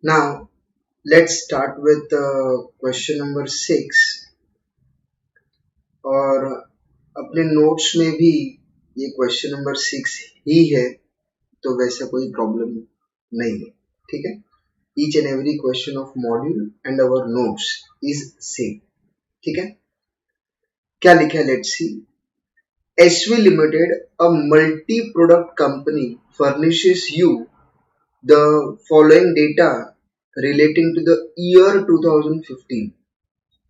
Now let's start with question number 6 और अपने notes में भी ये क्वेश्चन नंबर 6 ही है, तो वैसा कोई प्रॉब्लम नहीं है. ठीक है, each and every question of module and our notes is same. ठीक है, क्या लिखा है, let's C. SV Limited, a multi-product company, furnishes you the following data relating to the year 2015.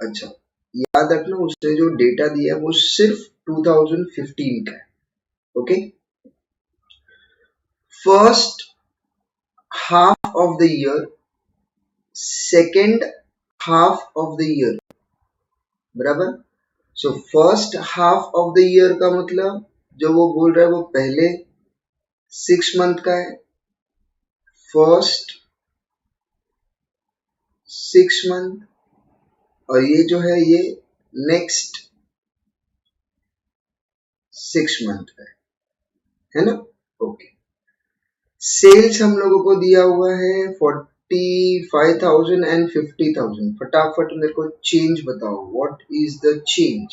अच्छा, याद रखना उसने जो डेटा दिया है वो सिर्फ 2015 का है. Okay, first half of the year, second half of the year, बराबर. So first half of the year का मतलब जो वो बोल रहा है वो पहले 6 मंथ का है. फर्स्ट 6 मंथ, और ये जो है ये नेक्स्ट 6 मंथ का है ना. ओके, सेल्स हम लोगों को दिया हुआ है 45,000 एंड 50,000. फटाफट मेरे को चेंज बताओ, व्हाट इज द चेंज.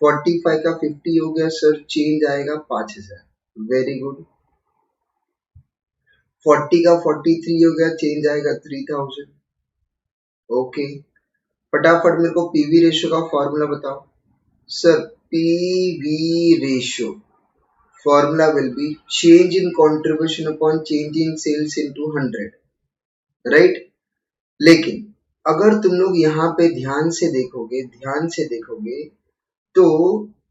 45 का 50 हो गया सर, चेंज आएगा 5,000. Very good. 40 का 43 हो गया, चेंज आएगा 3,000. ओके, फटाफट मेरे को पीवी रेशियो का फॉर्मूला बताओ. Sir PV ratio formula will be change in contribution upon change in sales into 100, right? लेकिन अगर तुम लोग यहाँ पे ध्यान से देखोगे तो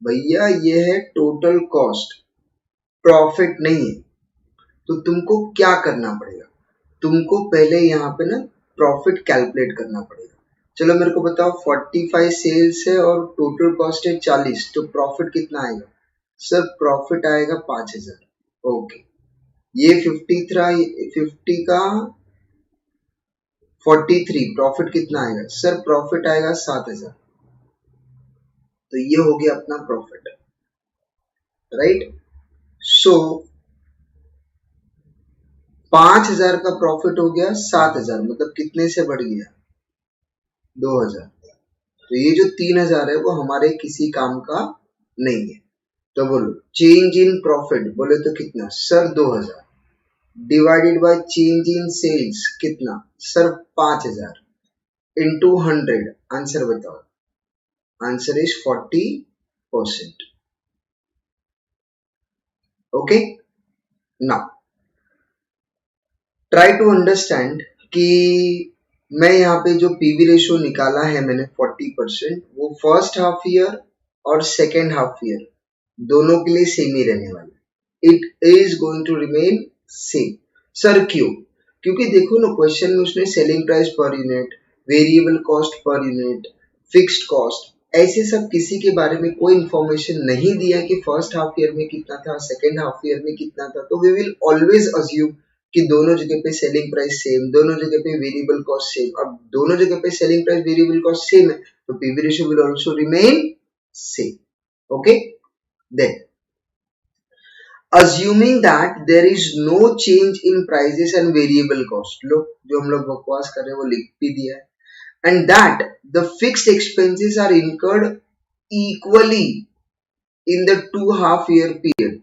भैया ये है टोटल कॉस्ट, प्रॉफिट नहीं है. तो तुमको क्या करना पड़ेगा, तुमको पहले यहाँ पे ना प्रॉफिट कैलकुलेट करना पड़ेगा. चलो मेरे को बताओ, 45 सेल्स है और टोटल कॉस्ट है 40, तो प्रॉफिट कितना आएगा. सर प्रॉफिट आएगा 5,000. ओके, ये 50 का 43, प्रॉफिट कितना आएगा. सर प्रॉफिट आएगा 7,000. तो ये हो गया अपना प्रॉफिट, राइट. सो 5,000 का प्रॉफिट हो गया 7,000, मतलब कितने से बढ़ गया, 2,000. तो ये जो 3,000 है वो हमारे किसी काम का नहीं है. तो बोलो चेंज इन प्रॉफिट, बोले तो कितना. Sir 2,000 divided by change in sales कितना. Sir 5,000 into 100. आंसर बताओ. Answer is 40%. Okay, now try to understand कि मैं यहाँ पे जो पीवी रेशियो निकाला है मैंने 40%, वो फर्स्ट हाफ ईयर और सेकेंड हाफ ईयर दोनों के लिए सेम ही रहने वाला है. It is going to remain same. Sir क्यों? क्योंकि देखो ना क्वेश्चन में उसने selling price per unit, variable cost per unit, fixed cost, ऐसे सब किसी के बारे में कोई इंफॉर्मेशन नहीं दिया कि फर्स्ट हाफ ईयर में कितना था, सेकेंड हाफ ईयर में कितना था. तो वी विल ऑलवेज अज्यूम कि दोनों जगह पे सेलिंग प्राइस सेम, दोनों जगह पे वेरिएबल कॉस्ट सेम. अब दोनों जगह पे selling price variable cost same है तो PV ratio will also remain same. Okay, then assuming that there is no change in prices and variable cost, लो जो हम लोग बकवास कर रहे हैं वो लिख भी दिया है. and that the fixed expenses are incurred equally in the 2.5 year period.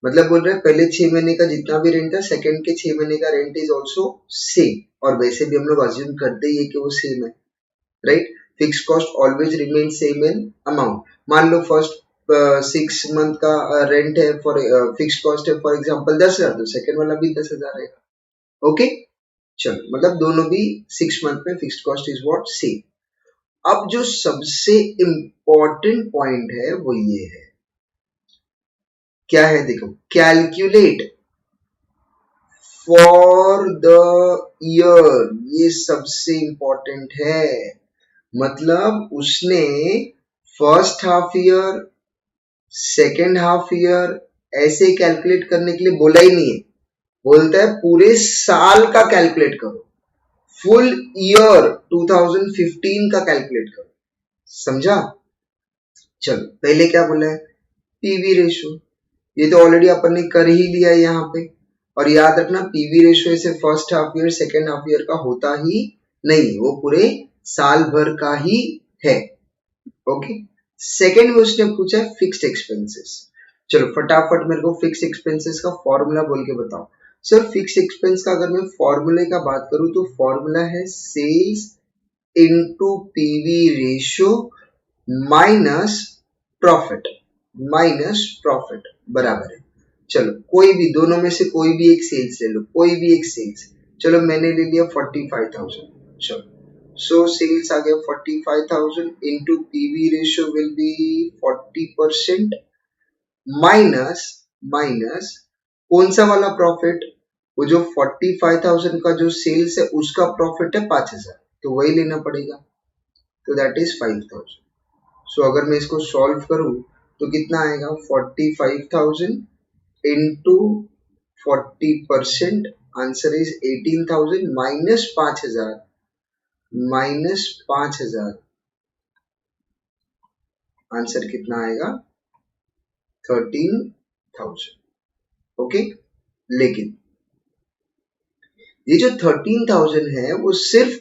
मतलब बोल रहे हैं पहले 6 महीने का जितना भी रेंट है सेकंड के 6 महीने का रेंट इज ऑल्सो सेम. और वैसे भी हम लोग अज्यूम करते ही है कि वो सेम है, right. Fix cost always remain same in amount. मान लो फर्स्ट 6 मंथ का रेंट है, फॉर फिक्स कॉस्ट है फॉर एग्जांपल 10,000, तो सेकंड वाला भी 10,000 रहेगा. ओके, चलो मतलब दोनों भी 6 मंथ में fix cost is what same. अब जो सबसे इंपॉर्टेंट पॉइंट है वो ये है, क्या है देखो, कैलकुलेट फॉर द ईयर. ये सबसे इंपॉर्टेंट है. मतलब उसने first half year, second half year ऐसे कैलकुलेट करने के लिए बोला ही नहीं है. बोलता है पूरे साल का कैलकुलेट करो, फुल ईयर 2015 का कैलकुलेट करो. समझा. चलो पहले क्या बोला है, पीवी रेशियो. ये तो ऑलरेडी अपन ने कर ही लिया है यहाँ पे. और याद रखना पीवी रेशियो ऐसे first half year second half year का होता ही नहीं, वो पूरे साल भर का ही है। ओके, सेकेंड में उसने पूछा है फिक्स्ड एक्सपेंसेस। चलो फटाफट मेरे को फिक्स एक्सपेंसेस का फॉर्मूला बोल के बताओ। सर फिक्स एक्सपेंस का अगर मैं फॉर्मूले का बात करूं तो फॉर्मूला है sales into PV ratio minus profit बराबर है। चलो कोई भी दोनों में से कोई भी एक सेल्स ले लो, कोई भी एक सेल्स। चलो मैंने ले लिया 45,000। चलो सो सेल्स आ गया 45,000 into PV ratio will be 40% minus कौन सा वाला प्रॉफिट, वो जो 45,000 का जो सेल्स है उसका प्रॉफिट है 5,000, तो वही लेना पड़ेगा, तो दैट इज 5,000। सो अगर मैं इसको सॉल्व करूं तो कितना आएगा 45,000 into 40%, answer is 18,000 minus 5,000, answer कितना आएगा 13,000। ओके, लेकिन ये जो 13,000 है वो सिर्फ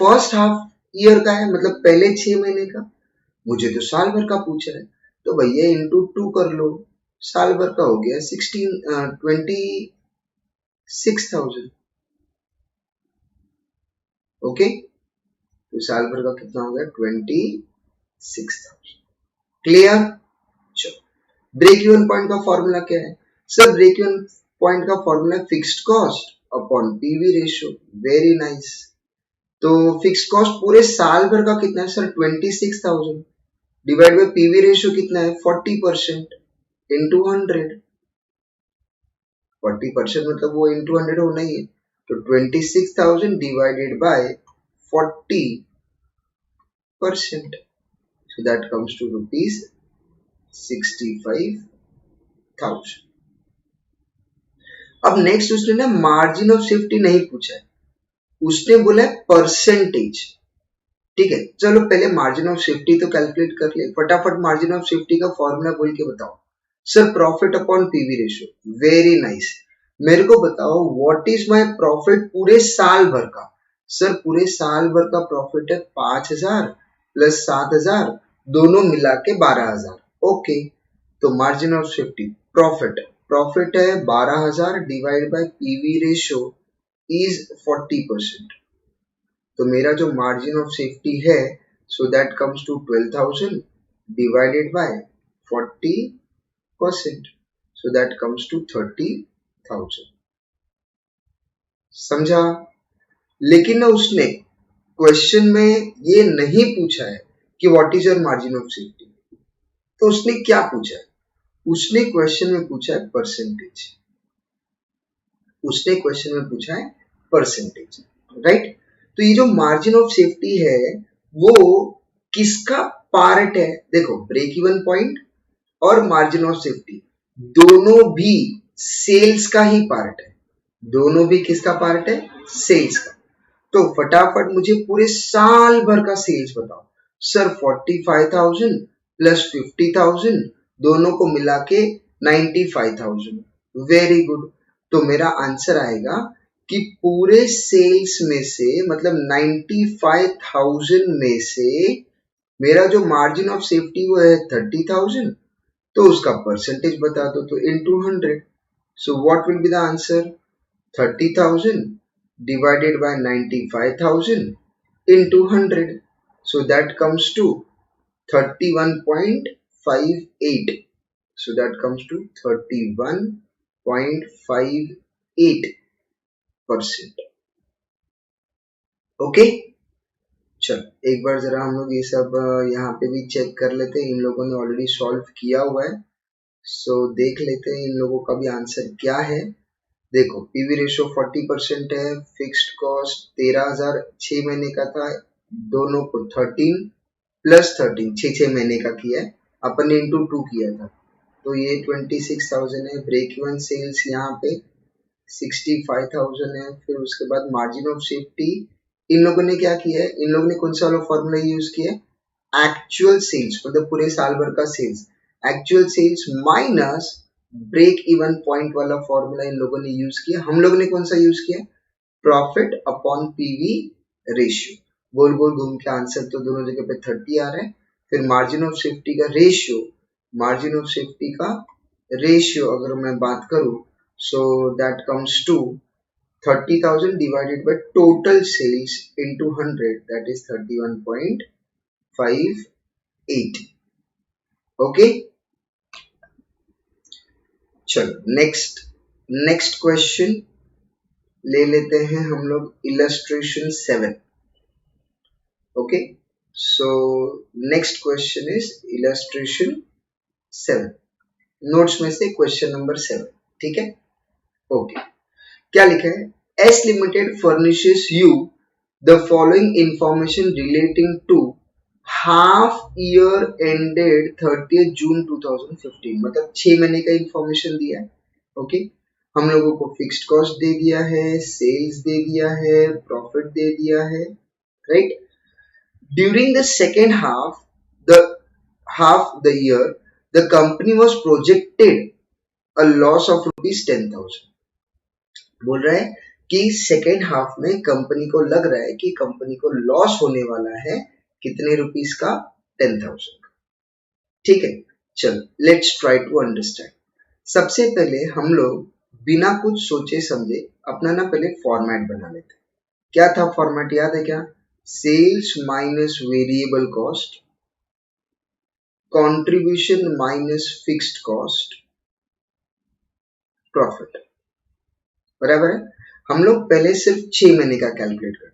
फर्स्ट हाफ ईयर का है, मतलब पहले 6 महीने का। मुझे तो साल भर का पूछा है, तो भैया इंटू 2 कर लो, साल भर का हो गया 26,000। ओके, तो साल भर का कितना हो गया 26,000। क्लियर। चलो ब्रेक इवन पॉइंट का फॉर्मूला क्या है सर? ब्रेक इवन पॉइंट का formula fixed cost upon PV ratio. Very nice. तो फिक्स्ड कॉस्ट पूरे साल भर का कितना है sir? 26,000 divide by PV ratio कितना है 40% इंटू 100। 40% मतलब वो इंटू 100 होना ही है, तो 26,000 divided by 40%, so that comes to rupees 65,000। अब नेक्स्ट उसने ना मार्जिन ऑफ सेफ्टी नहीं पूछा है, उसने बोला है परसेंटेज। ठीक है, चलो पहले मार्जिन ऑफ सेफ्टी तो कैलकुलेट कर ले फटाफट। मार्जिन ऑफ सेफ्टी का फॉर्मूला बोल के बताओ। Sir profit upon PV ratio. Very nice. मेरे को बताओ व्हाट इज माय प्रॉफिट पूरे साल भर का। सर पूरे साल भर का प्रॉफिट है 5,000 प्लस 7,000, दोनों मिला के 12,000। ओके, तो मार्जिन ऑफ सेफ्टी प्रॉफिट है 12,000 divide by PV ratio is 40%। तो मेरा जो मार्जिन ऑफ सेफ्टी है so that comes to 12,000 divided by 40%, so that comes to 30,000। समझा? लेकिन ना उसने क्वेश्चन में ये नहीं पूछा है कि what is your margin of safety. तो उसने क्या पूछा है? उसने क्वेश्चन में पूछा है परसेंटेज। राइट। तो ये जो मार्जिन ऑफ सेफ्टी है वो किसका पार्ट है? देखो ब्रेक इवन पॉइंट और मार्जिन ऑफ सेफ्टी दोनों भी सेल्स का ही पार्ट है। दोनों भी किसका पार्ट है? सेल्स का। तो फटाफट मुझे पूरे साल भर का सेल्स बताओ। सर 45,000 प्लस 50,000 दोनों को मिला के 95,000। Very good. तो मेरा आंसर आएगा कि पूरे सेल्स में से मतलब 95,000 में से मेरा जो मार्जिन ऑफ सेफ्टी वो है 30,000, तो उसका परसेंटेज बता दो, तो into 100। So what will be the answer? 30,000 divided by 95,000 into 100, so that comes to 31.58, so that comes to 31.58%। Okay, चलो एक बार जरा हम लोग ये सब यहाँ पे भी चेक कर लेते हैं। इन लोगों ने ऑलरेडी सॉल्व किया हुआ है, सो देख लेते हैं इन लोगों का भी आंसर क्या है। देखो पीवी रेशियो 40% है, फिक्स्ड कॉस्ट 13,000 6 महीने का था, दोनों को 13 प्लस 13 6 महीने का किया है, अपन ने इंटू 2 किया था, तो ये 26,000 है। ब्रेक इवन सेल्स यहाँ पे 65,000 है। फिर उसके बाद मार्जिन ऑफ सेफ्टी इन लोगों ने क्या किया है? इन लोगों ने कौन सा वाला फॉर्मूला यूज किया है? एक्चुअल सेल्स, मतलब पूरे साल भर का sales, actual sales minus break even point वाला फॉर्मूला इन लोगों ने यूज किया। हम लोगों ने कौन सा यूज किया? Profit upon PV ratio. गोल गोल घूम के आंसर तो दोनों जगह पे 30 आ रहा है। फिर मार्जिन ऑफ सेफ्टी का रेशियो, मार्जिन ऑफ सेफ्टी का रेशियो अगर मैं बात करूं, so that comes to 30,000 divided by total sales into 100, that is 31.58. Okay, चलो नेक्स्ट क्वेश्चन ले लेते हैं हम लोग illustration 7। Okay, so next question is illustration 7, notes में से क्वेश्चन नंबर 7। ठीक है, ओके, क्या लिखा है? S Limited furnishes you the following information relating to half year ended 30th June 2015, मतलब 6 महीने का इंफॉर्मेशन दिया है। ओके, हम लोगों को फिक्स्ड कॉस्ट दे दिया है, सेल्स दे दिया है, प्रॉफिट दे दिया है, right. During the second half the year the company was projected a loss of ₹10,000। बोल रहा है कि सेकेंड हाफ में कंपनी को लग रहा है कि कंपनी को लॉस होने वाला है कितने रुपीस का? 10,000। ठीक है, चलो लेट्स ट्राई टू अंडरस्टैंड। सबसे पहले हम लोग बिना कुछ सोचे समझे अपना ना पहले फॉर्मेट बना लेते हैं। क्या था फॉर्मेट, याद है क्या? Sales minus variable cost, contribution minus fixed cost, profit. बराबर है। हम लोग पहले सिर्फ 6 महीने का कैलकुलेट करते हैं।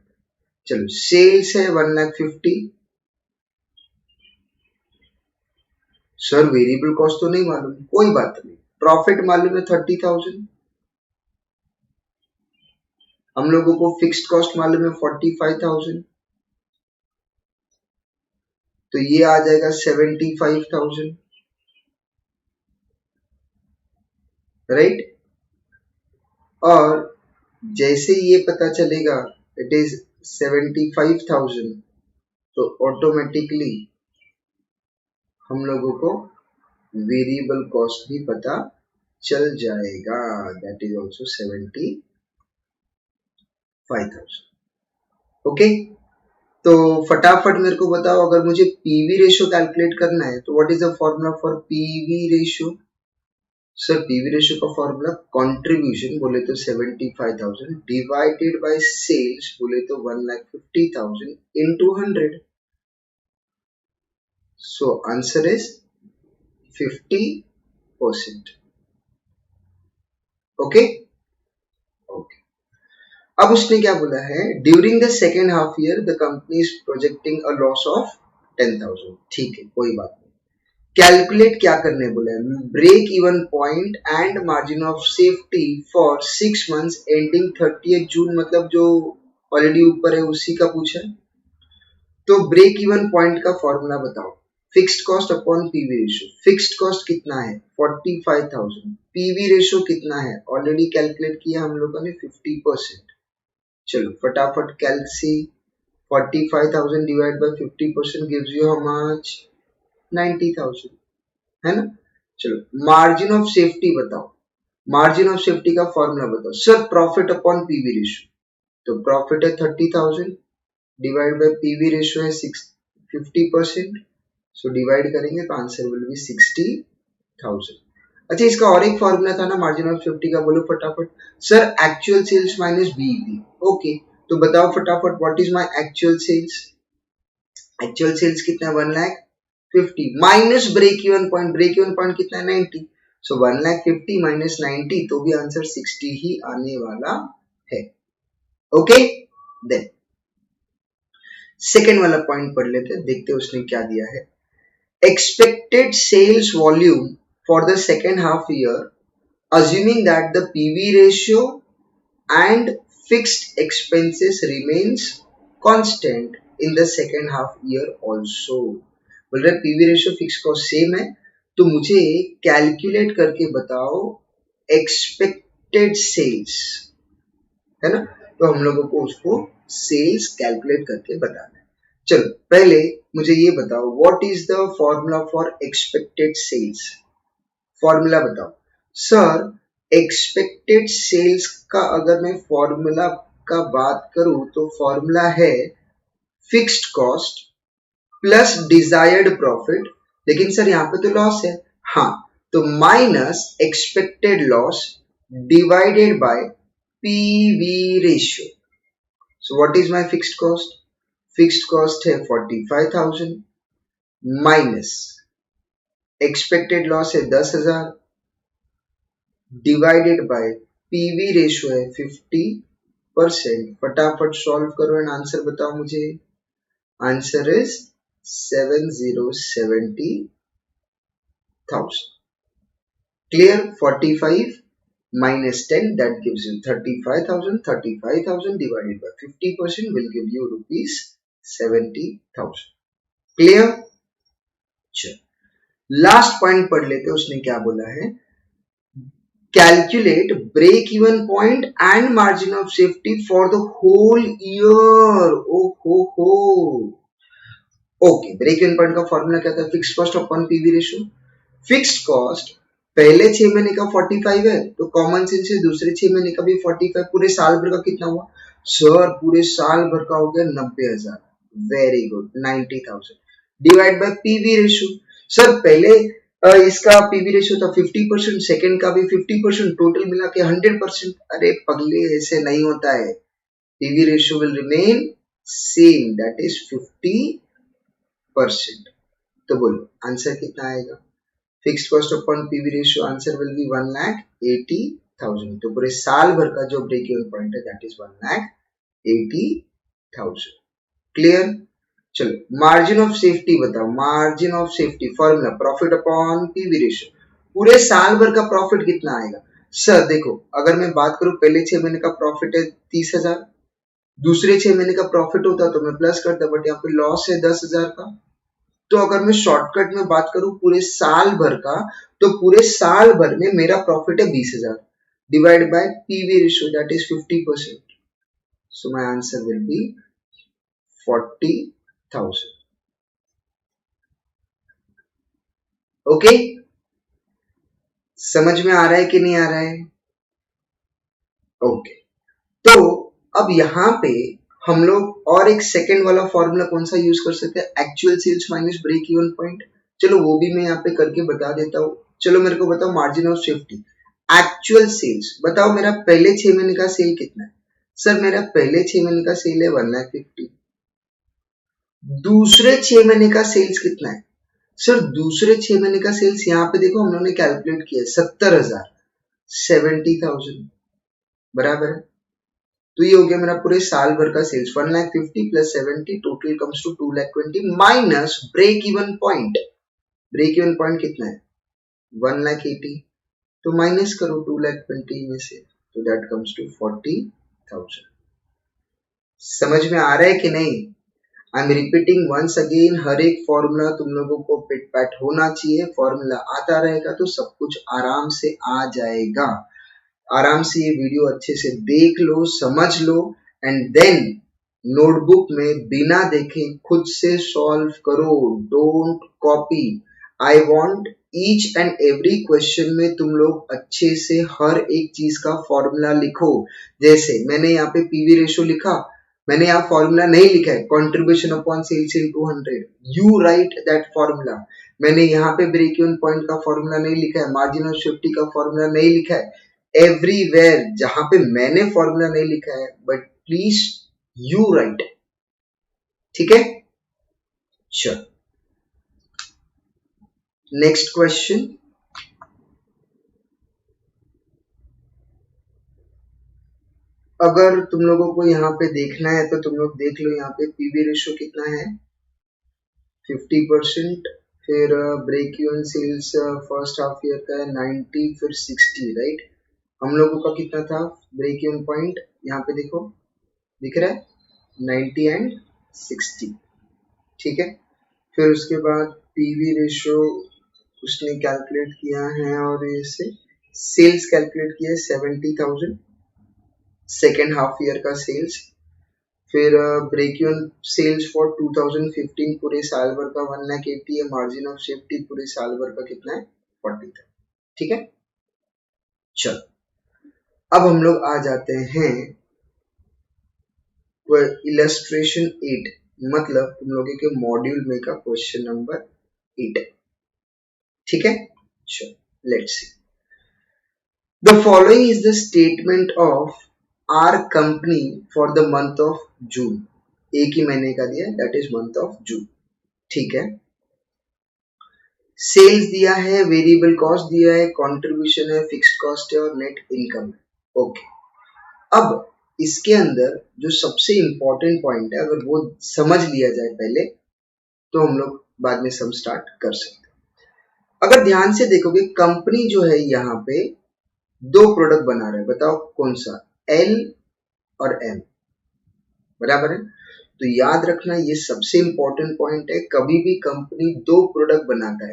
चलो, सेल्स है 1,50,000। सर वेरिएबल कॉस्ट तो नहीं मालूम, कोई बात नहीं। प्रॉफिट मालूम है 30,000। हम लोगों को फिक्स्ड कॉस्ट मालूम है 45,000, तो ये आ जाएगा 75,000, राइट। और जैसे ये पता चलेगा इट इज 75,000, तो ऑटोमेटिकली हम लोगों को वेरिएबल कॉस्ट भी पता चल जाएगा, दैट इज ऑल्सो 75,000। ओके, तो फटाफट मेरे को बताओ, अगर मुझे पीवी रेशियो कैलकुलेट करना है तो what is the formula for PV ratio? Sir PV ratio का फॉर्मूला कंट्रीब्यूशन बोले तो 75,000 डिवाइडेड बाय सेल्स बोले तो 1,50,000 into 100। So answer is 50%। Okay okay, अब उसने क्या बोला है? During the second half year the company is projecting a loss of 10,000। ठीक है, कोई बात नहीं। कैलकुलेट क्या करने बोला है? Break even point and margin of safety for 6 months ending 30th June, मतलब जो ऑलरेडी ऊपर है उसी का पूछा है। तो ब्रेक इवन पॉइंट का फॉर्मूला बताओ। Fixed cost upon PV ratio. Fixed cost कितना है? 45,000। पीवी रेशियो कितना है? ऑलरेडी कैलकुलेट किया हम लोगों ने 50%। चलो फटाफट कैलसी, 45,000 divide by 50% gives you how much? 90,000, है ना। चलो मार्जिन ऑफ सेफ्टी बताओ। मार्जिन ऑफ सेफ्टी का फॉर्मूला बताओ। Sir profit upon PV ratio, तो प्रॉफिट है 30,000 डिवाइड बाय पीवी रेशियो है 50%, सो डिवाइड करेंगे तो आंसर विल बी 60,000। अच्छा, इसका और एक फॉर्मूला था ना मार्जिन ऑफ सेफ्टी का, बोलो फटाफट। Sir actual sales minus BEP. Okay, तो बताओ फटाफट what is my actual sales? Actual sales कितना है? 1,50,000 minus break even point. Break even point कितना है? 90। सो 1,50,000 माइनस 90, तो भी आंसर 60 ही आने वाला है। ओके, देन सेकेंड वाला पॉइंट पढ़ लेते हैं, देखते हैं उसने क्या दिया है। Expected sales volume for the second half year assuming that the PV ratio and fixed expenses remains constant in the second half year also। बोल रहे PV ratio fix cost same है, तो मुझे कैलकुलेट करके बताओ एक्सपेक्टेड सेल्स, है ना। तो हम लोगों को उसको सेल्स कैलकुलेट करके बताना है। चलो पहले मुझे ये बताओ what is the formula for expected sales? Formula बताओ। सर एक्सपेक्टेड सेल्स का अगर मैं फॉर्मूला का बात करूं तो फॉर्मूला है fixed cost plus desired profit, लेकिन सर यहाँ पे तो लॉस है। हाँ, तो minus expected loss divided by PV ratio. So what is my fixed cost? Fixed cost है 45,000 माइनस एक्सपेक्टेड लॉस है 10,000 डिवाइडेड बाय पीवी रेशियो है 50%। फटाफट सॉल्व करो एंड आंसर बताओ मुझे। Answer is 70,70,000। Clear? 45 minus 10 that gives you 35,000. 35,000 divided by 50% will give you rupees 70,000। Clear? चलो last point पढ़ लेते। उसने क्या बोला है? Calculate break-even point and margin of safety for the whole year। Oh ho। Okay, break even point का formula क्या था? Fixed cost upon PV ratio. Fixed cost पहले 6 महीने का 45 है, तो कॉमन सेंस से दूसरे 6 महीने का भी 45। पूरे साल भर का कितना हुआ? सर पूरे साल भर का हो गया 90,000। Very good, 90,000 divide by PV ratio. Sir पहले इसका पीवी रेशियो था 50%, सेकंड का भी 50%, टोटल मिला के 100%। अरे पगले, ऐसे नहीं होता है। PV ratio will remain same, that is 50%। तो बोलो आंसर कितना आएगा? Fixed cost upon PV ratio, answer will be 1,80,000। तो पूरे साल भर का जो ब्रेक इवन पॉइंट है दैट इज 1,80,000। क्लियर? चलो मार्जिन ऑफ सेफ्टी बताओ। Margin of safety formula profit upon PV ratio. पूरे साल भर का प्रॉफिट कितना आएगा? सर देखो, अगर मैं बात करूं पहले 6 महीने का प्रॉफिट है 30,000, दूसरे 6 महीने का प्रॉफिट होता तो मैं प्लस करता, बट यहाँ पे लॉस है 10,000 का। तो अगर मैं शॉर्टकट में बात करूं पूरे साल भर का, तो पूरे साल भर में मेरा प्रॉफिट है 20,000 divide by PV ratio that is 50%। So my answer will be 40,000। Okay, समझ में आ रहा है कि नहीं आ रहा है? ओके, तो अब यहाँ पे हम लोग और एक सेकेंड वाला फॉर्मूला कौन सा यूज कर सकते हैं? Actual sales minus break even point. चलो वो भी मैं यहाँ पे करके बता देता हूँ। चलो मेरे को बताओ margin of safety. Actual sales बताओ, मेरा पहले 6 महीने का सेल कितना है? सर मेरा पहले 6 महीने का सेल है 1,50,000। दूसरे 6 महीने का सेल्स कितना है? सर दूसरे 6 महीने का सेल्स यहाँ पे देखो हम लोगों ने कैलकुलेट किया है 70,000, 70,000 बराबर है। तो ये हो गया मेरा पूरे साल भर का sales 1,50,000 plus 70 total comes to 2,20,000 minus break even point. Break even point कितना है? 1,80,000। तो माइनस करो 2,20,000 में से, तो दैट कम्स टू 40,000। समझ में आ रहा है कि नहीं? I am repeating once again, हर एक फॉर्मूला तुम लोगों को पिट पैट होना चाहिए। फॉर्मूला आता रहेगा तो सब कुछ आराम से आ जाएगा। आराम से ये वीडियो अच्छे से देख लो, समझ लो, एंड देन नोटबुक में बिना देखे खुद से सॉल्व करो। Don't copy. I want each and every question में तुम लोग अच्छे से हर एक चीज का फॉर्मूला लिखो। जैसे मैंने यहाँ पे पीवी रेशियो लिखा, मैंने यहाँ फॉर्मूला नहीं लिखा है contribution upon sales in 200, you write that formula. मैंने यहाँ पे ब्रेक इवन पॉइंट का फॉर्मूला नहीं लिखा है, मार्जिन ऑफ सेफ्टी का फॉर्मूला नहीं लिखा है। एवरीवेयर जहां पे मैंने फॉर्मूला नहीं लिखा है, बट प्लीज यू राइट। ठीक है, चलो नेक्स्ट क्वेश्चन। अगर तुम लोगों को यहाँ पे देखना है तो तुम लोग देख लो, यहाँ पे पीवी रेशियो कितना है 50%। फिर break even sales first half year का है 90, फिर 60, राइट। हम लोगों का कितना था ब्रेक इवन पॉइंट? यहाँ पे देखो दिख रहा है 90 एंड 60। ठीक है, फिर उसके बाद पीवी रेशियो उसने कैलकुलेट किया है और इसे सेल्स कैलकुलेट किया है 70,000 सेकेंड हाफ ईयर का सेल्स। फिर ब्रेक इवन सेल्स फॉर 2015 पूरे साल भर का 1,80,000 है। मार्जिन ऑफ सेफ्टी पूरे साल भर का कितना है? 40,000। ठीक है, चलो अब हम लोग आ जाते हैं इलस्ट्रेशन 8, मतलब तुम लोगों के मॉड्यूल में का क्वेश्चन नंबर 8। ठीक है, चलो let's see. The following is the statement of our company for the month of June. एक ही महीने का दिया, that is month of June. ठीक है, सेल्स दिया है, वेरिएबल कॉस्ट दिया है, कंट्रीब्यूशन है, फिक्स्ड कॉस्ट है और नेट इनकम है। ओके, अब इसके अंदर जो सबसे इंपॉर्टेंट पॉइंट है, अगर वो समझ लिया जाए पहले तो हम लोग बाद में सम स्टार्ट कर सकते हैं। अगर ध्यान से देखोगे, कंपनी जो है यहाँ पे दो प्रोडक्ट बना रहे हैं, बताओ कौन सा, एल और एम, बराबर है। तो याद रखना ये सबसे इंपॉर्टेंट पॉइंट है, कभी भी कंपनी दो प्रोडक्ट बनाता है,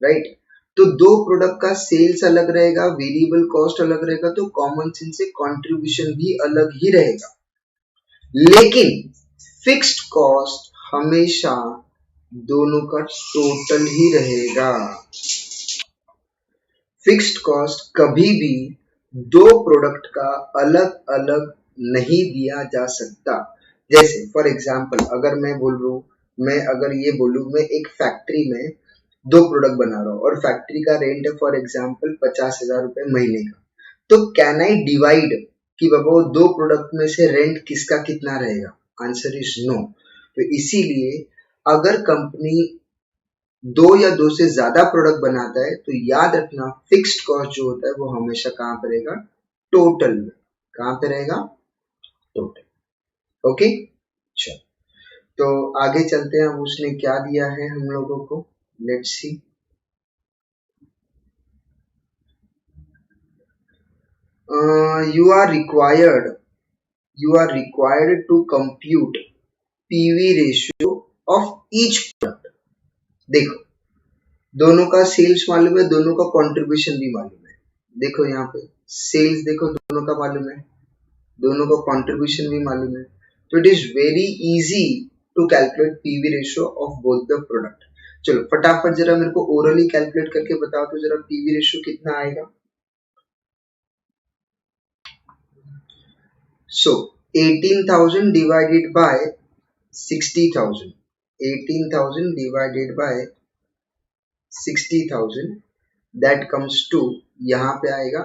राइट, तो दो प्रोडक्ट का सेल्स अलग रहेगा, वेरिएबल कॉस्ट अलग रहेगा, तो कॉमन सेंस से कंट्रीब्यूशन भी अलग ही रहेगा। लेकिन फिक्स्ड कॉस्ट हमेशा दोनों का टोटल ही रहेगा। फिक्स्ड कॉस्ट कभी भी दो प्रोडक्ट का अलग अलग नहीं दिया जा सकता। जैसे फॉर एग्जांपल अगर मैं बोल रहा हूं, मैं अगर ये बोलूं, मैं एक फैक्ट्री में दो प्रोडक्ट बना रहा हूं और फैक्ट्री का रेंट है फॉर एग्जांपल 50,000 रुपए महीने का, तो कैन आई डिवाइड कि बाबा वो दो प्रोडक्ट में से रेंट किसका कितना रहेगा? Answer is no. तो इसीलिए अगर कंपनी दो या दो से ज्यादा प्रोडक्ट बनाता है तो याद रखना फिक्स्ड कॉस्ट जो होता है वो हमेशा कहां पे रहेगा? टोटल में। कहां पे रहेगा? टोटल। ओके, चलो तो आगे चलते हैं। उसने क्या दिया है हम लोगों को, let's see. you are required to compute PV ratio of each product। देखो दोनों का सेल्स मालूम है, दोनों का कंट्रीब्यूशन भी मालूम है। देखो यहाँ पे सेल्स देखो दोनों का मालूम है, दोनों का कंट्रीब्यूशन भी मालूम है, तो it is very easy to calculate PV ratio of both the product. चलो फटाफट जरा मेरे को ओरली कैलकुलेट करके बताओ तो जरा पीवी रेशियो कितना आएगा। सो 18,000 divided by 60,000, 18,000 divided by 60,000, that comes to यहाँ पे आएगा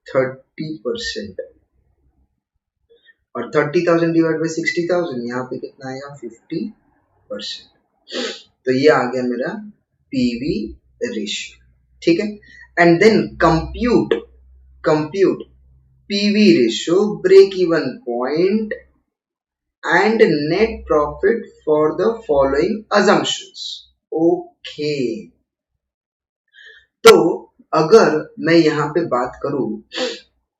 30%, और 30,000 डिवाइड बाई 60,000 यहाँ पे कितना आएगा? 50%। तो ये आ गया मेरा पीवी रेशियो। ठीक है, and then compute PV ratio, break even point and net profit for the following assumptions. ओके, तो अगर मैं यहाँ पे बात करूं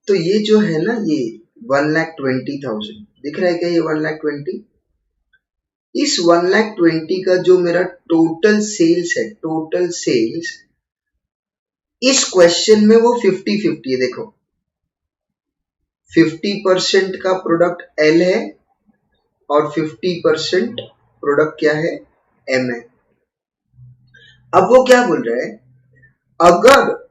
तो ये जो है ना, ये 1,20,000 दिख रहा है क्या? ये 1,20,000, इस 1,20,000 का जो मेरा टोटल सेल्स है, टोटल सेल्स इस क्वेश्चन में वो 50-50 है। देखो 50% का प्रोडक्ट एल है और 50% प्रोडक्ट क्या है? एम है। अब वो क्या बोल रहा है, अगर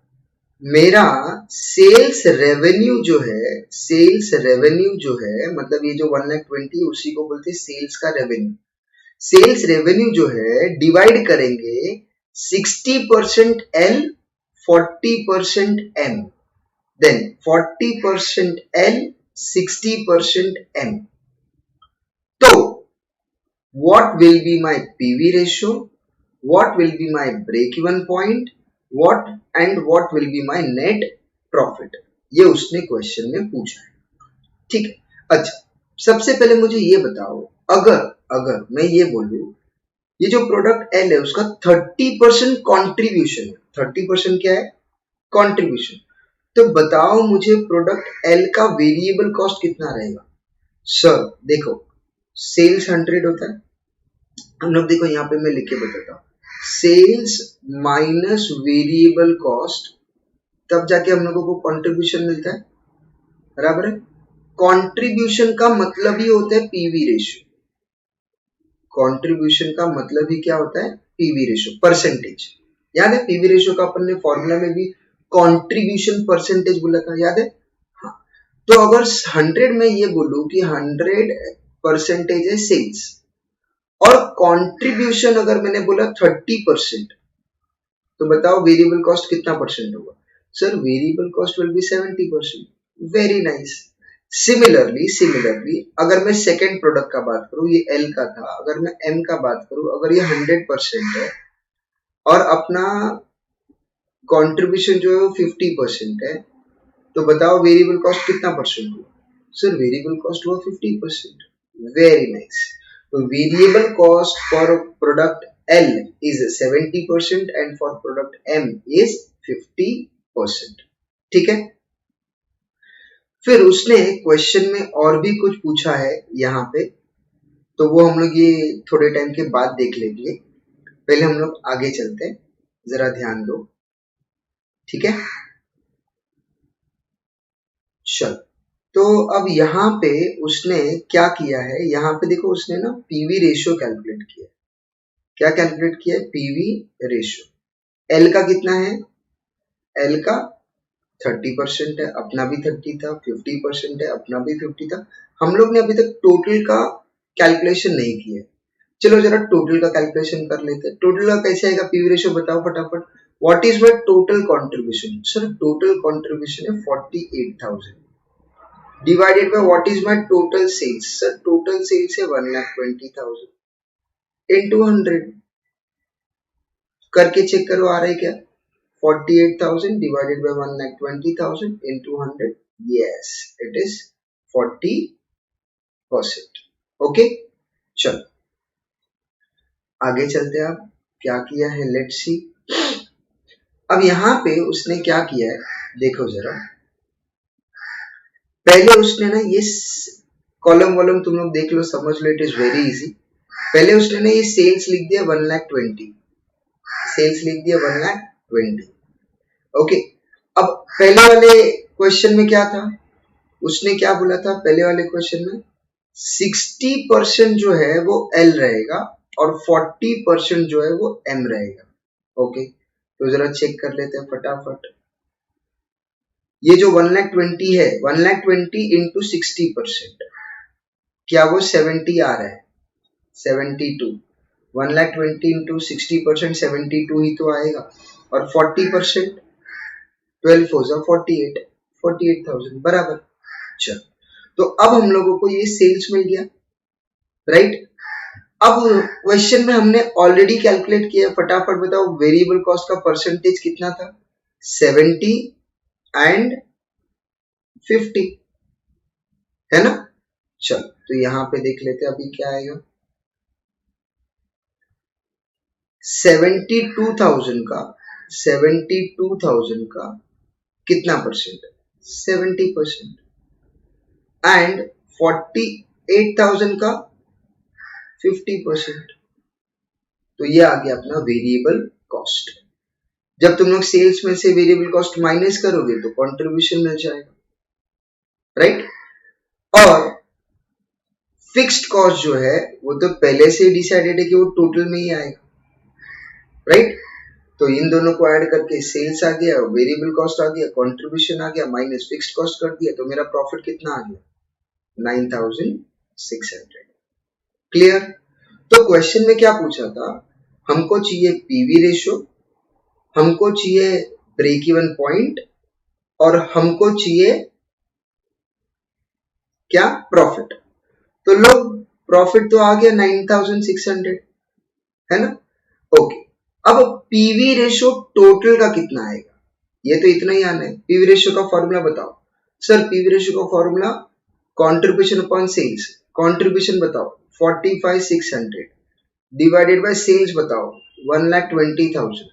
मेरा सेल्स रेवेन्यू जो है, सेल्स रेवेन्यू जो है, मतलब ये जो 1,20,000 उसी को बोलते हैं सेल्स का रेवेन्यू। सेल्स रेवेन्यू जो है डिवाइड करेंगे 60% L, 40% M, then 40% L, 60% M. तो what will be my PV ratio, what will be my break even point, what will be my net profit, ये उसने क्वेश्चन में पूछा है। ठीक है, अच्छा सबसे पहले मुझे ये बताओ, अगर मैं ये बोलूं ये जो प्रोडक्ट एल है उसका 30% कॉन्ट्रीब्यूशन है, 30% क्या है? कॉन्ट्रीब्यूशन। तो बताओ मुझे प्रोडक्ट एल का वेरिएबल कॉस्ट कितना रहेगा? सर देखो सेल्स 100 होता है, हम लोग देखो यहाँ पे मैं लिख के बताता हूँ, सेल्स माइनस वेरिएबल कॉस्ट, तब जाके हम लोगों को कंट्रीब्यूशन मिलता है, बराबर है। कंट्रीब्यूशन का मतलब ही होता है पीवी रेशियो, कंट्रीब्यूशन का मतलब ही क्या होता है? PV ratio, percentage. याद है पीवी रेशियो का अपन ने फॉर्मूला में भी कंट्रीब्यूशन परसेंटेज बोला था, याद है? हाँ, तो अगर 100 में ये बोलूं कि 100% है सेल्स और कंट्रीब्यूशन अगर मैंने बोला 30%, तो बताओ वेरिएबल कॉस्ट कितना परसेंट होगा? Sir variable cost will be 70%. Very nice. Similarly अगर मैं सेकेंड प्रोडक्ट का बात करूं, ये एल का था, अगर मैं एम का बात करूं, अगर ये 100% है और अपना कंट्रीब्यूशन जो है 50% है, तो बताओ वेरिएबल कॉस्ट कितना परसेंट हुआ? सर वेरिएबल कॉस्ट हुआ 50%. Very nice. तो variable cost for product L is 70% and for product M is 50%. ठीक है. फिर उसने क्वेश्चन में और भी कुछ पूछा है यहाँ पे, तो वो हम लोग ये थोड़े टाइम के बाद देख लेंगे. पहले हम लोग आगे चलते हैं, जरा ध्यान दो. ठीक है. चल, तो अब यहाँ पे उसने क्या किया है, यहाँ पे देखो उसने ना पीवी रेशियो कैलकुलेट किया. क्या कैलकुलेट किया है? PV ratio. एल का कितना है? एल का 30% है, अपना भी 30 था, 50% है, अपना भी 50 था. हम लोग ने अभी तक टोटल का कैलकुलेशन नहीं किया. चलो जरा टोटल का कैलकुलेशन कर लेते हैं. टोटल का कैसे आएगा? पीवी रेशियो बताओ फटाफट. What is my total contribution? Sir total contribution है 48,000 divided by what is my total sales? Sir total sales है 1,20,000 इनटू 100. करके चेक करो आ रहा है क्या? 48,000 divided by 1,20,000 into 100. Yes, it is 40%. Okay, चलो आगे चलते हैं. आप क्या किया है? लेट्स सी. अब यहाँ पे उसने क्या किया है देखो जरा. पहले उसने ना ये कॉलम वॉलम तुम लोग देख लो, समझ लो, इट इज वेरी इजी. पहले उसने ना ये सेल्स लिख दिया 1,20,000. सेल्स लिख दिया 1,20,000. ओके. अब पहले वाले क्वेश्चन में क्या था? उसने क्या बोला था पहले वाले क्वेश्चन में? 60% जो है वो एल रहेगा और 40% जो है वो एम रहेगा. ओके, तो जरा चेक कर लेते हैं फटाफट. ये जो 1,20,000 है, 1,20,000 इंटू 60%, क्या वो 70 आ रहा है? 72. 1,20,000 इंटू 60% 72 ही तो आएगा. और 40% 12 4 48, 48,000 बराबर. चल, तो अब हम लोगों को ये सेल्स मिल गया, राइट. अब क्वेश्चन में हमने ऑलरेडी कैलकुलेट किया. फटाफट बताओ वेरिएबल कॉस्ट का परसेंटेज कितना था? 70 एंड 50 है ना. चल, तो यहां पे देख लेते हैं अभी क्या आएगा. 72,000 का कितना परसेंट? 70%. एंड 48,000 का 50%. तो ये आ गया अपना वेरिएबल कॉस्ट. जब तुम लोग सेल्स में से वेरिएबल कॉस्ट माइनस करोगे तो कंट्रीब्यूशन मिल जाएगा, राइट. और फिक्स्ड कॉस्ट जो है वो तो पहले से डिसाइडेड है कि वो टोटल में ही आएगा, राइट. तो इन दोनों को ऐड करके सेल्स आ गया, वेरिएबल कॉस्ट आ गया, कंट्रीब्यूशन आ गया, माइनस फिक्स्ड कॉस्ट कर दिया, तो मेरा प्रॉफिट कितना आ गया? 9,600. क्लियर. तो क्वेश्चन में क्या पूछा था? हमको चाहिए पीवी रेशियो, हमको चाहिए ब्रेक इवन पॉइंट और हमको चाहिए क्या? प्रॉफिट. तो लोग प्रॉफिट तो आ गया 9,600 है ना. ओके. अब पीवी रेशियो टोटल का कितना आएगा? ये तो इतना ही आना है. पीवी रेशियो का फॉर्मूला बताओ. सर पीवी रेशियो का formula contribution upon sales. Contribution बताओ 45,600 डिवाइडेड बाय सेल्स बताओ 1,20,000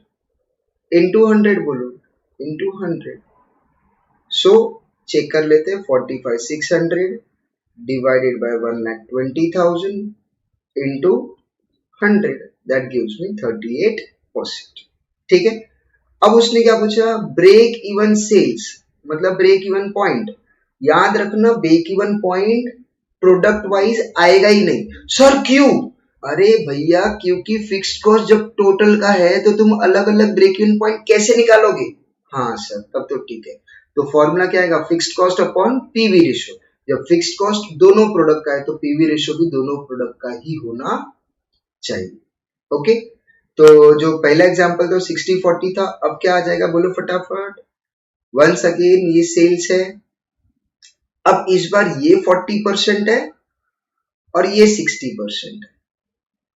इनटू 100 बोलो, इनटू 100. सो चेक कर लेते हैं. 45,600 divided by 1,20,000 into 100, that gives me 38%. ठीक है. अब उसने क्या पूछा? ब्रेक इवन सेल्स मतलब ब्रेक इवन पॉइंट. याद रखना break even point product wise आएगा ही नहीं. सर क्यों? अरे भैया क्योंकि फिक्स्ड कॉस्ट जब टोटल का है तो तुम अलग अलग ब्रेक इवन पॉइंट कैसे निकालोगे? हाँ सर, तब तो ठीक है। तो फॉर्मूला क्या आएगा, fixed cost upon PV ratio. जब फिक्स्ड कॉस्ट दोनों प्रोडक्ट का है तो पीवी रेशियो भी दोनों प्रोडक्ट का ही होना चाहिए। ओके, तो जो पहला एग्जांपल तो 60-40 था, अब क्या आ जाएगा बोलो फटाफट। वंस अगेन ये सेल्स है, अब इस बार ये 40% है और ये 60% है,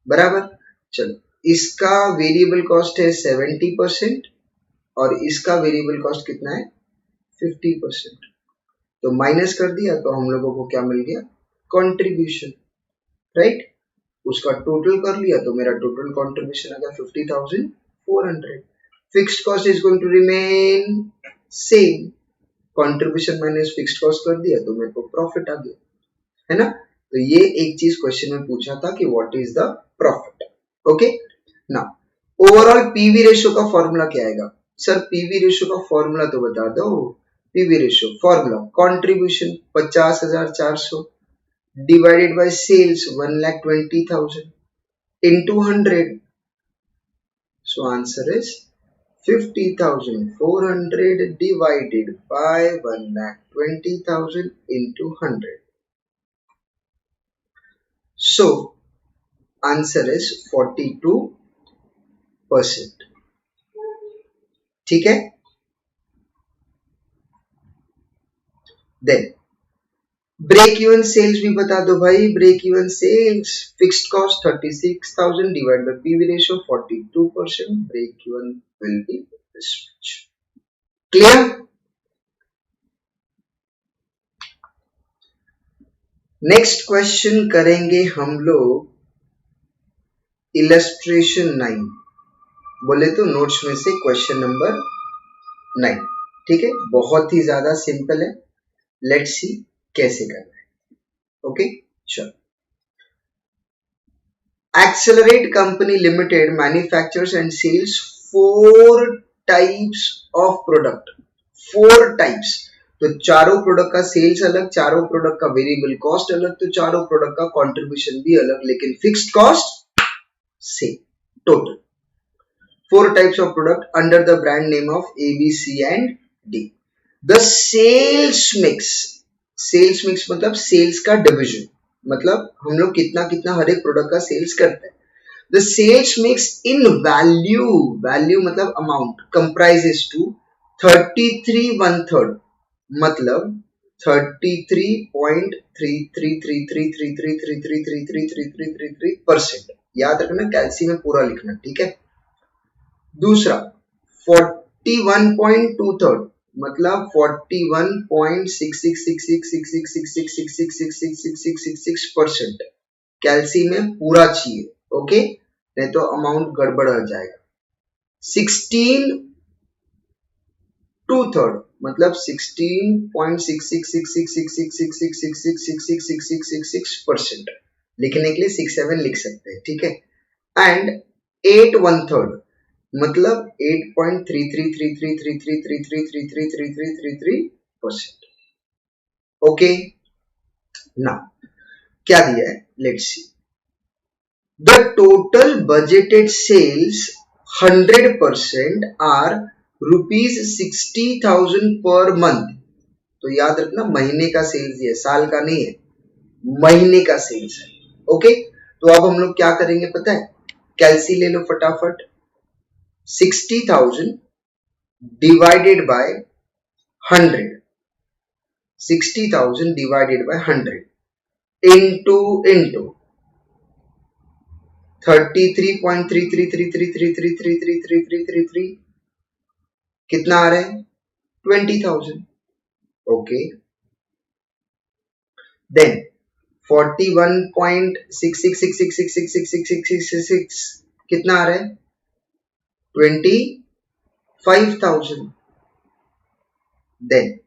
बराबर। चलो, इसका वेरिएबल कॉस्ट है 70% और इसका वेरिएबल कॉस्ट कितना है 50%। तो माइनस कर दिया तो हम लोगों को क्या मिल गया, कंट्रीब्यूशन, राइट। उसका टोटल कर लिया तो मेरा टोटल कंट्रीब्यूशन आ गया 50,400। Fixed cost is going to remain same, contribution minus fixed cost कर दिया तो मेरे को प्रॉफिट आ गया, है ना। तो ये एक चीज क्वेश्चन में पूछा था कि what is the profit. Okay, now overall PV ratio का फॉर्मूला क्या आएगा। सर पीवी रेशियो का फॉर्मूला तो बता दो। PV ratio formula, contribution 50,400 divided by sales 1,20,000 into 100. So answer is 50,400 divided by 1,20,000 into 100. So answer is 42%. ठीक है। Then break even sales भी बता दो भाई। Break even sales, fixed cost 36,000 divide by PV ratio 42%, break even will be this much. Clear. Next question करेंगे हम लोग illustration 9, बोले तो नोट्स में से क्वेश्चन नंबर 9। ठीक है, बहुत ही ज्यादा सिंपल है, लेट्स सी कैसे करना है। ओके चलो। Accelerate Company Limited manufactures and sells 4 types of product. 4 types, तो चारों प्रोडक्ट का सेल्स अलग, चारों प्रोडक्ट का वेरिएबल कॉस्ट अलग, तो चारों प्रोडक्ट का कंट्रीब्यूशन भी अलग, लेकिन fixed cost same total. 4 types of product under the brand name of A, B, C and D. The sales mix, sales mix मतलब सेल्स का डिवीजन, मतलब हम लोग कितना कितना हर एक प्रोडक्ट का सेल्स करते हैं। The sales mix in value, value मतलब अमाउंट, कंप्राइजेस टू 33 मतलब 33.33333333333333 याद रखना, कैल्सी में पूरा लिखना, ठीक है। दूसरा 41.23 मतलब 41.6666666666666666% कैल्सी में पूरा चाहिए, ओके, नहीं तो अमाउंट गड़बड़ हो जाएगा। 16/2 मतलब 16.6666666666666666% लिखने के लिए 67 लिख सकते हैं, ठीक है। एंड 8/1 मतलब 8.33333333333333%। ओके, ना क्या दिया है, let's see. The total budgeted sales 100% are ₹60,000 per month. तो याद रखना महीने का सेल्स है, साल का नहीं है, महीने का सेल्स है। ओके, तो अब हम लोग क्या करेंगे पता है, कैल्सी ले लो फटाफट। 60,000 divided by 100, 60,000 divided by 100 into 33.333333333333 कितना आ रहा है 20,000। ओके, देन 41.6666666666 कितना आ रहा है 25,000। देन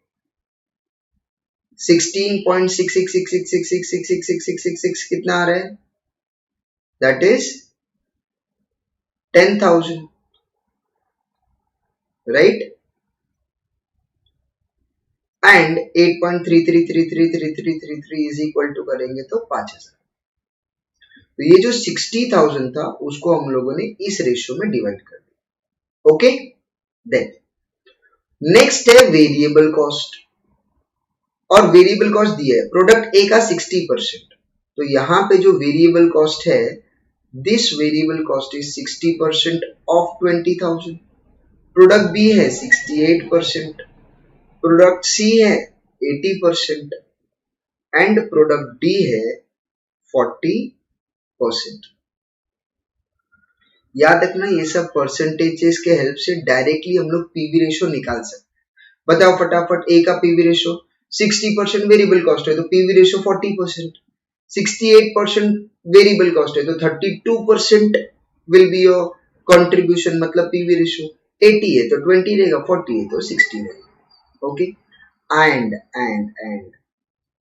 16.6666666666 कितना आ रहा है, that is 10,000, right. And 8.33333333 is equal to करेंगे तो 5,000। तो ये जो 60,000 था उसको हम लोगों ने इस रेशियो में डिवाइड कर दिया। ओके, देन नेक्स्ट है वेरिएबल कॉस्ट, और वेरिएबल कॉस्ट दिया है प्रोडक्ट ए का 60%, तो यहां पे जो वेरिएबल कॉस्ट है, this variable cost is 60% of 20,000। Product B है 68%, प्रोडक्ट सी है 80% एंड प्रोडक्ट डी है 40%। याद रखना ये सब परसेंटेजेस के हेल्प से डायरेक्टली हम लोग पीवी रेशो निकाल सकते हैं। बताओ फटाफट, ए का पीवी रेशो 60% वेरिएबल कॉस्ट है तो पीवी रेशो 40%, 68% वेरिएबल कॉस्ट है तो 32% विल बी योर कंट्रीब्यूशन, मतलब पीवी रेशो। 80 है तो 20 रहेगा, 40 है तो 60 रहेगा। ओके, एंड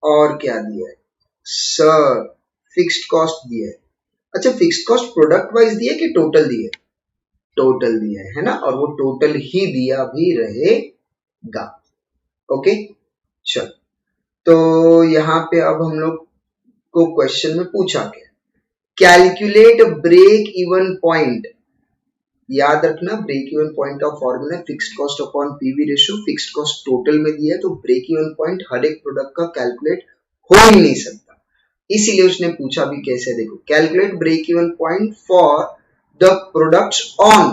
और क्या दिया है सर? फिक्स्ड कॉस्ट दिया है। अच्छा, फिक्स्ड कॉस्ट प्रोडक्ट वाइज दिया है कि टोटल दिया है? टोटल दिया है ना, और वो टोटल ही दिया भी रहेगा। ओके चल, तो यहाँ पे अब हम लोग को क्वेश्चन में पूछा गया, कैलकुलेट ब्रेक इवन पॉइंट। याद रखना ब्रेक इवन पॉइंट का formula fixed cost upon PV ratio. Fixed cost total में दिया है तो ब्रेक इवन पॉइंट हर एक प्रोडक्ट का कैलकुलेट हो ही नहीं सकता, इसीलिए उसने पूछा भी कैसे। देखो, calculate break even point for the products on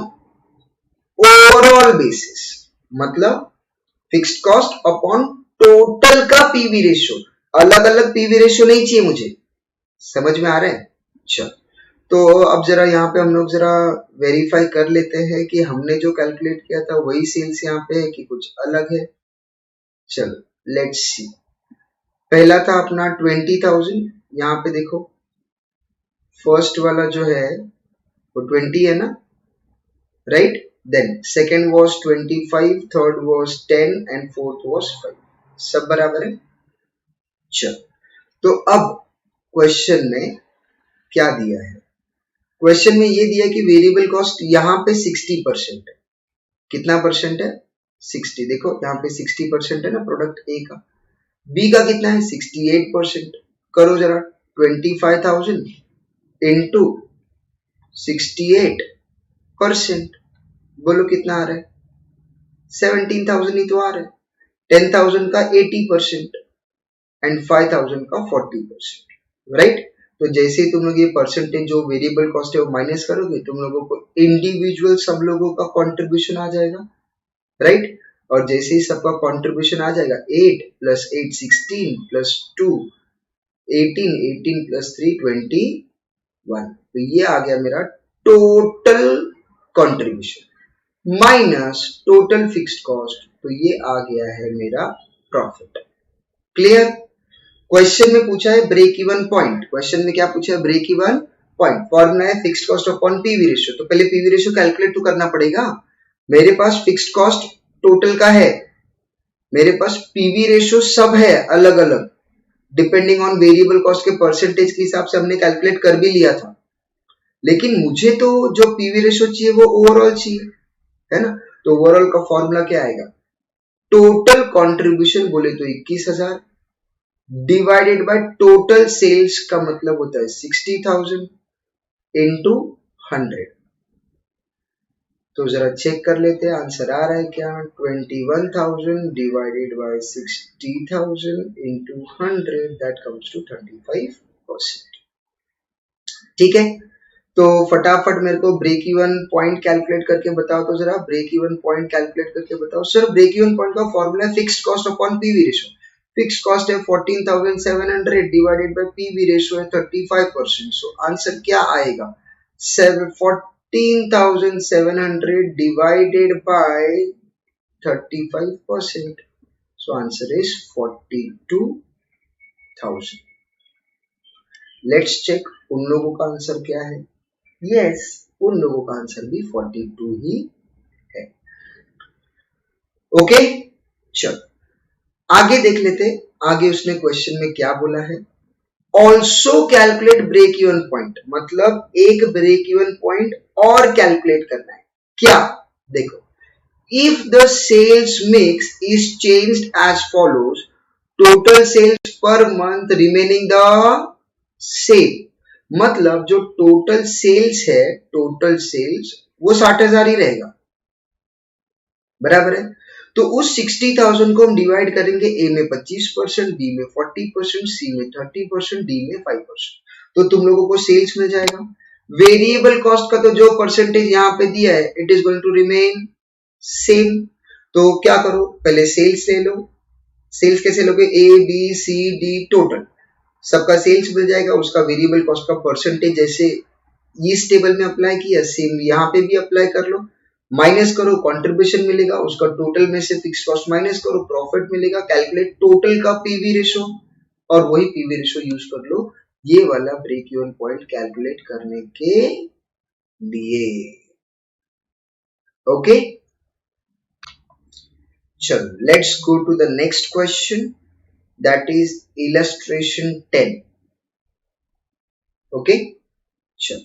overall basis, मतलब फिक्स्ड कॉस्ट अपॉन टोटल का पीवी रेशियो। अलग अलग पीवी रेशियो नहीं चाहिए मुझे, समझ में आ रहा है? चल, तो अब जरा यहाँ पे हम लोग जरा वेरीफाई कर लेते हैं कि हमने जो कैलकुलेट किया था वही सेल्स यहाँ पे है कि कुछ अलग है। चलो लेट्स सी। पहला था अपना 20,000, यहाँ पे देखो फर्स्ट वाला जो है वो 20 है ना, right? Then second was 25, third was 10 and fourth was 5, सब बराबर है। चल, तो अब क्वेश्चन में क्या दिया है? क्वेश्चन में ये दिया कि वेरिएबल कॉस्ट यहाँ पे 60% है। कितना परसेंट है? 60। देखो यहाँ पे 60% है ना प्रोडक्ट ए का। बी का कितना है? 68%। करो जरा, 25,000 इंटू 68%, बोलो कितना आ रहा है? 17,000 ही तो आ रहा है। 10,000 का 80% एंड 5,000 का 40%, राइट? तो जैसे ही तुम लोग ये परसेंटेज जो वेरिएबल कॉस्ट है वो माइनस करोगे, तुम लोगों को इंडिविजुअल सब लोगों का कंट्रीब्यूशन आ जाएगा, राइट? और जैसे ही सबका कंट्रीब्यूशन आ जाएगा, 8 प्लस 8 16 प्लस 2 18, 18 प्लस 3 21, तो ये आ गया मेरा total contribution minus total fixed cost, तो ये आ गया है मेरा प्रॉफिट। क्लियर? क्वेश्चन में पूछा है ब्रेक इवन पॉइंट। क्वेश्चन में क्या पूछा है? Break even point. फॉर्मूला है fixed cost upon PV ratio. तो पहले पीवी रेशियो कैलकुलेट तो करना पड़ेगा। मेरे पास फिक्स्ड कॉस्ट टोटल का है, मेरे पास पीवी रेशियो सब है अलग अलग, डिपेंडिंग ऑन वेरिएबल कॉस्ट के परसेंटेज के हिसाब से हमने कैलकुलेट कर भी लिया था, लेकिन मुझे तो जो पीवी रेशियो चाहिए वो ओवरऑल चाहिए, है ना? तो ओवरऑल का फॉर्मूला क्या आएगा? टोटल कंट्रीब्यूशन बोले तो 21,000 डिवाइडेड बाय टोटल सेल्स का मतलब होता है 60,000 इंटू 100। तो जरा चेक कर लेते हैं आंसर आ रहा है क्या? 21,000 divided by 60,000 into 100, that comes to 35%। ठीक है, तो फटाफट मेरे को ब्रेक इवन पॉइंट कैलकुलेट करके बताओ। तो जरा ब्रेक इवन पॉइंट कैलकुलेट करके बताओ। सर ब्रेक इवन पॉइंट का फॉर्मूला है fixed cost upon PV ratio. Fixed cost है 14,700 डिवाइडेड बाय पीवी रेशियो है 35%। सो आंसर क्या आएगा? 14,700 divided by 35%। So answer is 42,000। Let's check उन लोगों का आंसर क्या है। यस, उन लोगों का आंसर भी 42 ही है। ओके, चलो आगे देख लेते। आगे उसने क्वेश्चन में क्या बोला है? Also calculate break even point, मतलब एक ब्रेक इवन पॉइंट और कैलकुलेट करना है। क्या? देखो, if the sales mix is changed as follows, total sales per month remaining the same, मतलब जो टोटल सेल्स है, टोटल सेल्स वो 60,000 ही रहेगा, बराबर है? तो उस 60,000 को हम डिवाइड करेंगे ए में 25%, बी में 40%, सी में 30%, डी में 5%। तो तुम लोगों को सेल्स मिल जाएगा। वेरिएबल कॉस्ट का तो जो परसेंटेज यहाँ पे दिया है it is going to remain same. तो क्या करो, पहले सेल्स ले लो। सेल्स कैसे लोगे, A B C D total सबका सेल्स मिल जाएगा, उसका वेरिएबल कॉस्ट का परसेंटेज जैसे इस टेबल में अप्लाई किया सेम यहाँ पे भी अप्लाई कर लो। माइनस करो, कंट्रीब्यूशन मिलेगा, उसका टोटल में से फिक्स कॉस्ट माइनस करो, प्रॉफिट मिलेगा। कैलकुलेट टोटल का पीवी रेशो और वही पीवी रेशो यूज कर लो ये वाला ब्रेक इवन पॉइंट कैलकुलेट करने के लिए। ओके, चलो let's go to the next question, that is illustration 10। Okay, चलो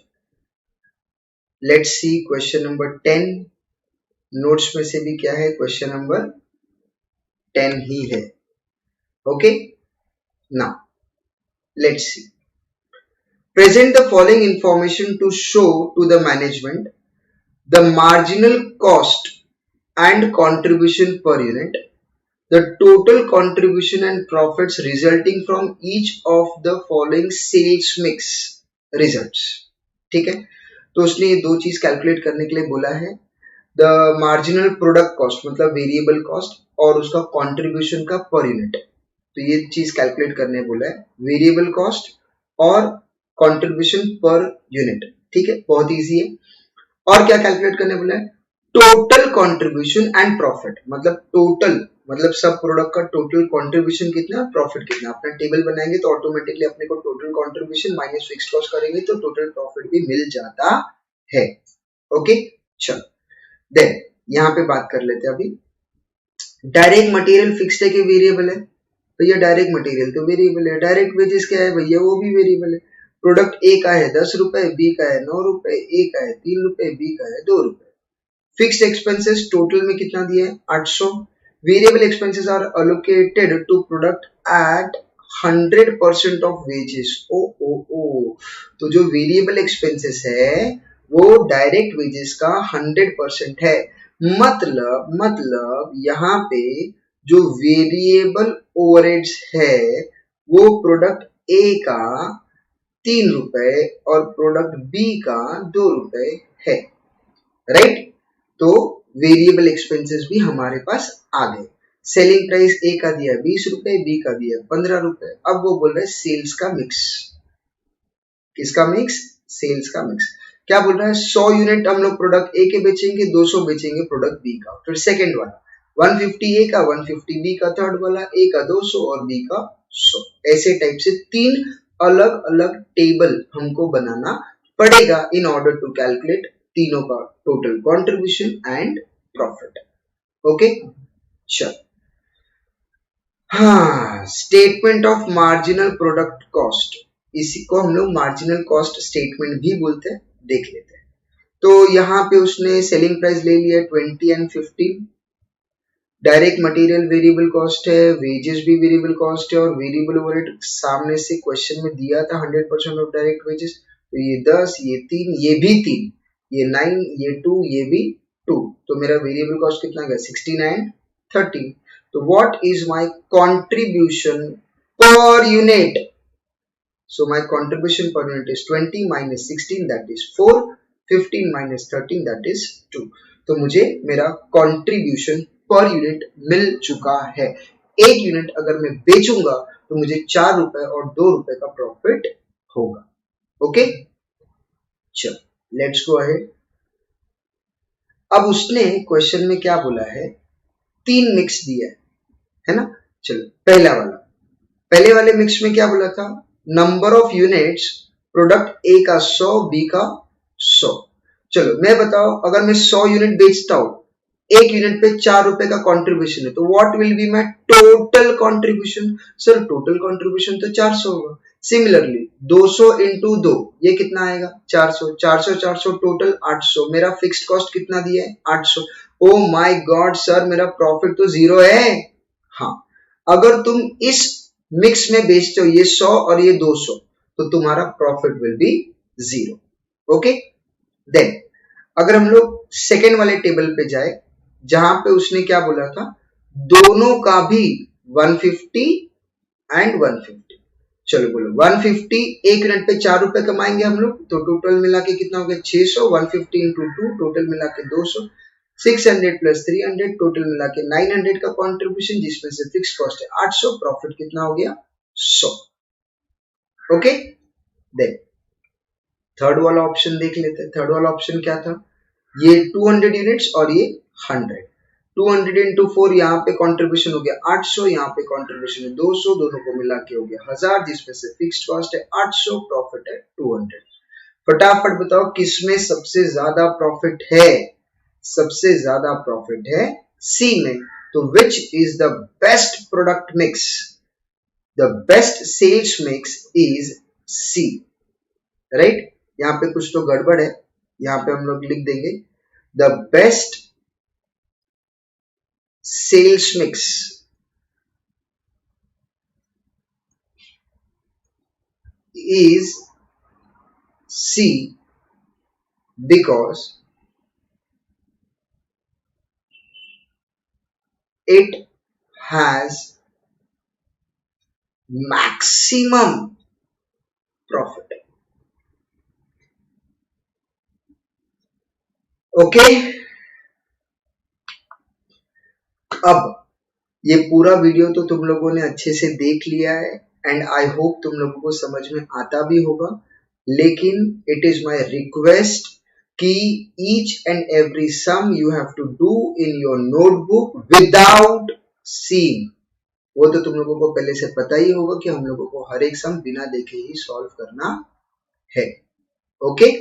let's see question number 10। Notes में से भी क्या है, क्वेश्चन नंबर 10 ही है। Okay, now let's see. Present the following information to show to the management the marginal cost and contribution per unit, the total contribution and profits resulting from each of the following sales mix results। ठीक है, तो उसने ये दो चीज calculate करने के लिए बोला है, द मार्जिनल प्रोडक्ट कॉस्ट मतलब वेरिएबल कॉस्ट और उसका कंट्रीब्यूशन का पर यूनिट। तो ये चीज कैलकुलेट करने बोला है, वेरिएबल कॉस्ट और कंट्रीब्यूशन पर यूनिट। ठीक है, बहुत इजी है। और क्या कैलकुलेट करने बोला है, टोटल कंट्रीब्यूशन एंड प्रॉफिट मतलब टोटल मतलब सब प्रोडक्ट का टोटल कंट्रीब्यूशन कितना, प्रॉफिट कितना। अपना टेबल बनाएंगे तो ऑटोमेटिकली अपने को total contribution minus fixed cost करेंगे तो टोटल प्रॉफिट भी मिल जाता है। ओके, चलो देन यहाँ पे बात कर लेते हैं अभी। डायरेक्ट मटेरियल फिक्स्ड है कि वेरिएबल है, भैया डायरेक्ट मटेरियल तो वेरिएबल है। डायरेक्ट वेजेस क्या है भैया, वो भी वेरिएबल है। प्रोडक्ट ए का है 10 रुपए, बी का है 9 रुपए, ए का है 3 रुपए, बी का है 2 रुपए। फिक्स्ड एक्सपेंसेस टोटल में कितना दिया है 800। Variable expenses are allocated to product at 100% of wages. ओ ओ ओ, तो जो वेरिएबल एक्सपेंसेस है वो डायरेक्ट वेजेस का 100% है। मतलब यहाँ पे जो वेरिएबल ओवरहेड्स है वो प्रोडक्ट ए का 3 रुपए और प्रोडक्ट बी का 2 रुपए है, राइट। तो वेरिएबल एक्सपेंसेस भी हमारे पास आ गए। सेलिंग प्राइस ए का दिया 20 रुपए, बी का दिया 15 रुपए। अब वो बोल रहे हैं सेल्स का मिक्स। किसका मिक्स, सेल्स का मिक्स। क्या बोल रहा है, 100 यूनिट हम लोग प्रोडक्ट ए के बेचेंगे, 200 बेचेंगे प्रोडक्ट बी का। फिर सेकेंड वाला 150 ए का, 150 बी का। थर्ड वाला ए का 200 और बी का 100। ऐसे टाइप से 3 अलग अलग टेबल हमको बनाना पड़ेगा इन ऑर्डर टू कैलकुलेट तीनों का total contribution and profit. Okay, चल हाँ, statement of marginal product cost, इसी को हम लोग मार्जिनल कॉस्ट स्टेटमेंट भी बोलते हैं, देख लेते हैं। तो यहाँ पे उसने सेलिंग प्राइस ले लिया 20 and 15। Direct material variable cost है, वेजेस भी वेरिएबल कॉस्ट है और वेरिएबल ओवरहेड सामने से क्वेश्चन में दिया था 100% ऑफ डायरेक्ट वेजेस। तो ये 10, ये 3, ये भी 3, ये 9, ये 2, ये भी 2। तो मेरा वेरिएबल कॉस्ट कितना गया 69, 30। तो what is my contribution per unit? So my contribution per unit is 20 minus 16 that is 4, 15 minus 13 that is 2। तो मुझे मेरा कंट्रीब्यूशन पर यूनिट मिल चुका है। एक यूनिट अगर मैं बेचूंगा तो मुझे 4 रुपए और 2 रुपए का प्रॉफिट होगा। ओके, चलो लेट्स गो अहेड। अब उसने क्वेश्चन में क्या बोला है, 3 मिक्स दिया है ना। चलो पहले वाले मिक्स में क्या बोला था, नंबर ऑफ यूनिट्स प्रोडक्ट ए का 100, बी का 100। चलो मैं बताओ, अगर मैं 100 यूनिट बेचता हूं, एक यूनिट पे 4 रुपए का कंट्रीब्यूशन है, तो what will be my total contribution? Sir total contribution तो 400 होगा। सिमिलरली 200 इंटू 2 ये कितना आएगा 400, 400 400 टोटल 800। मेरा फिक्स्ड कॉस्ट कितना दिया है 800। ओ माय गॉड सर, मेरा प्रॉफिट तो 0 है। हाँ, अगर तुम इस मिक्स में बेचते हो ये 100 और ये 200 तो तुम्हारा profit will be 0। Okay, then अगर हम लोग सेकेंड वाले टेबल पे जाए, जहां पे उसने क्या बोला था, दोनों का भी 150 एंड 150। चलो बोलो 150, 1 मिनट पे 4 रुपए कमाएंगे हम लोग, तो टोटल मिला के कितना हो गया 600, 150 इंटू 2 टोटल मिला के 200, 600 प्लस 300 टोटल मिला के 900 का कंट्रीब्यूशन, जिसमें से फिक्स कॉस्ट है 800, प्रॉफिट कितना हो गया 100। ओके, देन थर्ड वाला ऑप्शन देख लेते हैं। थर्ड वाला ऑप्शन क्या था, ये 200 यूनिट्स और ये 100, 200 इंटू 4 यहाँ पे कंट्रीब्यूशन हो गया 800, यहाँ पे कंट्रीब्यूशन है 200, दोनों को मिला के हो गया 1000, जिसमें से फिक्स्ड कॉस्ट है 800, प्रॉफिट है 200। फटाफट बताओ किसमें सबसे ज्यादा प्रॉफिट है, सबसे ज्यादा प्रॉफिट है सी में। तो which is the best product mix, the best sales mix is C, right. यहाँ पे कुछ तो गड़बड़ है, यहाँ पे हम लोग लिख देंगे the best sales mix is C because it has maximum profit। Okay, अब ये पूरा वीडियो तो तुम लोगों ने अच्छे से देख लिया है एंड आई होप तुम लोगों को समझ में आता भी होगा, लेकिन इट इज माय रिक्वेस्ट कि each and every sum you have to do in your notebook without seeing. वो तो तुम लोगों को पहले से पता ही होगा कि हम लोगों को हर एक सम बिना देखे ही सॉल्व करना है। ओके